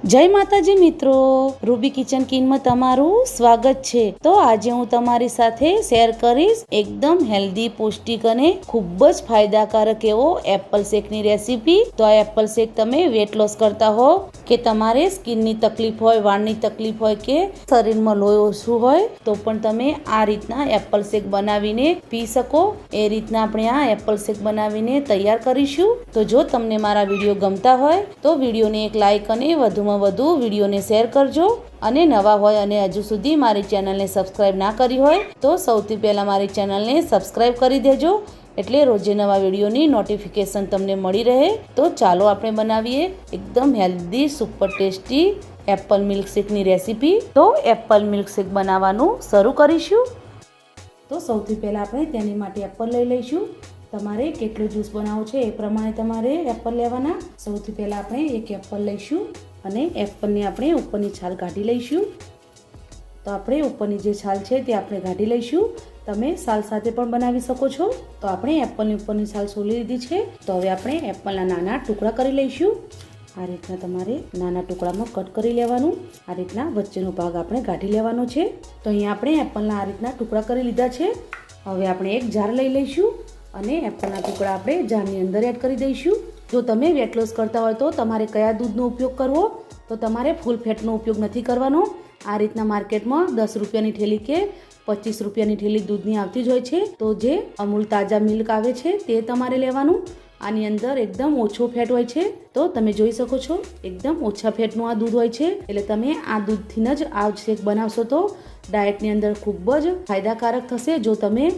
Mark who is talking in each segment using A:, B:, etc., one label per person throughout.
A: જય માતાજી મિત્રો, રૂબી કિચન કિનમાં તમારું સ્વાગત છે। તો આજે હું તમારી સાથે શેર કરીશ એકદમ હેલ્ધી, પૌષ્ટિક અને ખૂબ જ ફાયદાકારક એવો એપલ શેકની રેસીપી। તો આ એપલ શેક તમે વેટ લોસ કરતા હો કે તમારે સ્કિનની તકલીફ હોય, વાળની તકલીફ હોય કે શરીરમાં લોહી ઓછું હોય તો પણ તમે આ રીતના એપલ શેક બનાવીને પી શકો। એ રીતના આપણે આ એપલ શેક બનાવીને તૈયાર કરીશું। તો જો તમને મારા વિડીયો ગમતા હોય તો વિડીયોને એક લાઈક અને વધુમાં વધુ વિડીયોને શેર કરજો। અને નવા હોય અને હજુ સુધી મારી ચેનલને સબસ્ક્રાઇબ ના કરી હોય તો સૌથી પહેલા મારી ચેનલને સબસ્ક્રાઇબ કરી દેજો, એટલે રોજે નવા વિડીયોની નોટિફિકેશન તમને મળી રહે। તો ચાલો આપણે બનાવીએ એકદમ હેલ્ધી, સુપર ટેસ્ટી એપલ મિલ્કશેકની રેસીપી। તો એપલ મિલ્કશેક બનાવવાનું શરૂ કરીશું। તો સૌથી પહેલા આપણે તેની માટે એપલ લઈ લઈશું। તમારે કેટલું જ્યુસ બનાવવું છે એ પ્રમાણે તમારે એપલ લેવાના। સૌથી પહેલા આપણે એક એપલ લઈશું અને એપલની આપણે ઉપરની છાલ કાઢી લઈશું। તો આપણે ઉપરની જે છાલ છે તે આપણે કાઢી લઈશું। તમે છાલ સાથે પણ બનાવી શકો છો। તો આપણે એપલની ઉપરની છાલ સોલી લીધી છે। તો હવે આપણે એપલના નાના ટુકડા કરી લઈશું। આ રીતના તમારે નાના ટુકડામાં કટ કરી લેવાનું। આ રીતના વચ્ચેનો ભાગ આપણે કાઢી લેવાનો છે। તો અહીંયા આપણે એપલના આ રીતના ટુકડા કરી લીધા છે। હવે આપણે એક જાર લઈ લઈશું અને એપલના ટુકડા આપણે જારની અંદર એડ કરી દઈશું। જો તમે વેટ લોસ કરતા હોય તો તમારે કયા દૂધનો ઉપયોગ કરવો, તો તમારે ફૂલ ફેટનો ઉપયોગ નથી કરવાનો। આ રીતના માર્કેટમાં 10 રૂપિયાની થેલી કે 25 રૂપિયાની થેલી દૂધની આવતી જ હોય છે। તો જે અમૂલ તાજા મિલ્ક આવે છે તે તમારે લેવાનું। આની અંદર એકદમ ઓછો ફેટ હોય છે। તો તમે જોઈ શકો છો એકદમ ઓછા ફેટનું આ દૂધ હોય છે, એટલે તમે આ દૂધથી જ આ શેક બનાવશો તો ડાયટની અંદર ખૂબ જ ફાયદાકારક થશે। જો તમે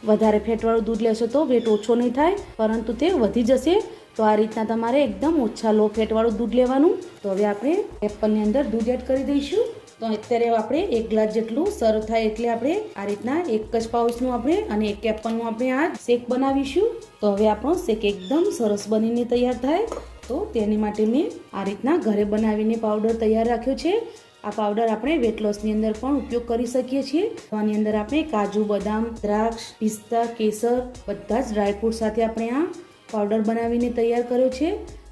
A: વધારે ફેટવાળું દૂધ લેશો તો વેટ ઓછો નહીં થાય, પરંતુ તે વધી જશે। તો આ રીતના તમારે એકદમ ઓછા લો ફેટવાળું દૂધ લેવાનું। તો હવે આપણે એપલની અંદર દૂધ એડ કરી દઈશું। તો અત્યારે આપણે 1 ગ્લાસ જેટલું સર્વ થાય એટલે આપણે આ રીતના એક જ પાઉચનું આપણે અને એક એપલનું આપણે આ શેક બનાવીશું। તો હવે આપણો શેક એકદમ સરસ બનીને તૈયાર થાય, તો તેની માટે મેં આ રીતના ઘરે બનાવીને પાવડર તૈયાર રાખ્યો છે। આ પાવડર આપણે વેટ લોસની અંદર પણ ઉપયોગ કરી શકીએ છીએ। તો આની અંદર આપણે કાજુ, બદામ, દ્રાક્ષ, પિસ્તા, કેસર બધા જ ડ્રાયફ્રૂટ સાથે આપણે આ પાવડર બનાવીને તૈયાર કર્યો છે।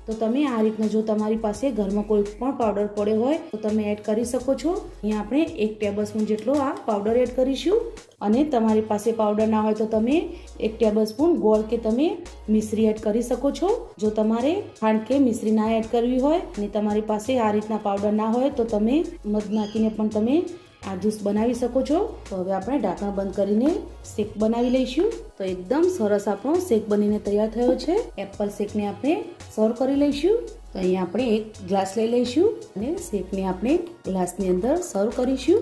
A: તો તમે આ રીતના જો તમારી પાસે ઘરમાં કોઈ પણ પાવડર પડ્યો હોય તો તમે એડ કરી શકો છો। અહીંયા આપણે 1 ટેબલસ્પૂન જેટલો આ પાવડર એડ કરીશું। અને તમારી પાસે પાવડર ના હોય તો તમે 1 ટેબલસ્પૂન ગોળ કે તમે મિશ્રી એડ કરી શકો છો। જો તમારે ખાંડ કે મિશ્રી ના એડ કરવી હોય અને તમારી પાસે આ રીતના પાવડર ના હોય તો તમે મધ નાખીને પણ તમે આ જ્યુસ બનાવી શકો છો। તો હવે આપણે ઢાંકણ બંધ કરીને શેક બનાવી લઈશું। તો એકદમ સરસ આપણો શેક બનીને તૈયાર થયો છે। એપલ શેકને આપણે સર્વ કરી લઈશું। તો અહીંયા આપણે 1 ગ્લાસ લઈ લઈશું અને શેકને આપણે ગ્લાસની અંદર સર્વ કરીશું।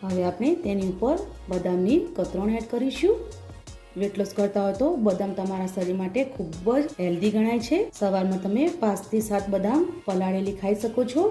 A: હવે આપણે તેની ઉપર બદામની કતરણ એડ કરીશું। વેટ લોસ કરતા હોય તો બદામ તમારા શરીર માટે ખૂબ જ હેલ્ધી ગણાય છે। સવારમાં તમે 5 થી 7 બદામ પલાળેલી ખાઈ શકો છો,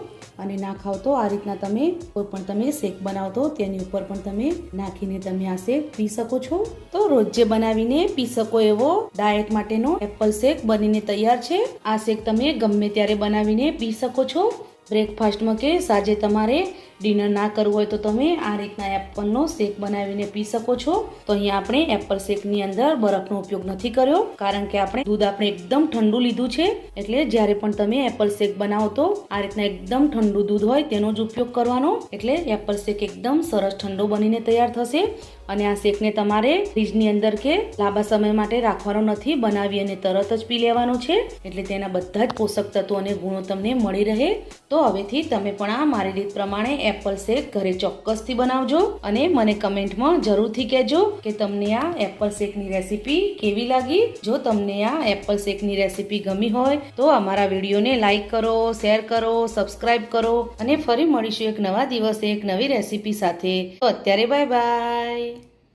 A: અને ના ખાવ તો આ રીતના તમે કોઈ પણ તમે શેક બનાવતો તેની ઉપર પણ તમે નાખીને તમે આ શેક પી શકો છો। તો રોજે બનાવીને પી શકો એવો ડાયટ માટેનો એપલ શેક બનીને તૈયાર છે। આ શેક તમે ગમે ત્યારે બનાવીને પી શકો છો। બ્રેકફાસ્ટમાં કે સાંજે તમારે ડિનર ના કરવું હોય તો તમે આ રીતના એપલનો શેક બનાવીને પી શકો છો। તો અહીંયા આપણે એપલ શેકની અંદર બરફનો ઉપયોગ નથી કર્યો, કારણ કે આપણે દૂધ આપણે એકદમ ઠંડુ લીધું છે। એટલે જ્યારે પણ તમે એપલ શેક બનાવો તો આ રીતના એકદમ ઠંડુ દૂધ હોય તેનો જ ઉપયોગ કરવાનો, એટલે એપલ શેક એકદમ સરસ ઠંડો બનીને તૈયાર થશે। અને આ શેકને તમારે ફ્રીજની અંદર કે લાંબા સમય માટે રાખવાનો નથી, બનાવી અને તરત જ પી લેવાનો છે, એટલે તેના બધા જ પોષક તત્વો અને ગુણો તમને મળી રહે। તો હવેથી તમે પણ આ મારી રીત પ્રમાણે એપલ શેક ઘરે ચોક્કસથી બનાવજો અને મને કમેન્ટમાં જરૂરથી કહેજો કે તમને આ એપલ શેકની રેસીપી કેવી લાગી। જો તમને આ એપલ શેકની રેસીપી ગમી હોય તો અમારા વિડીયોને લાઈક કરો, શેર કરો, સબસ્ક્રાઇબ કરો, અને ફરી મળીશું એક નવા દિવસે એક નવી રેસીપી સાથે। તો અત્યારે બાય બાય।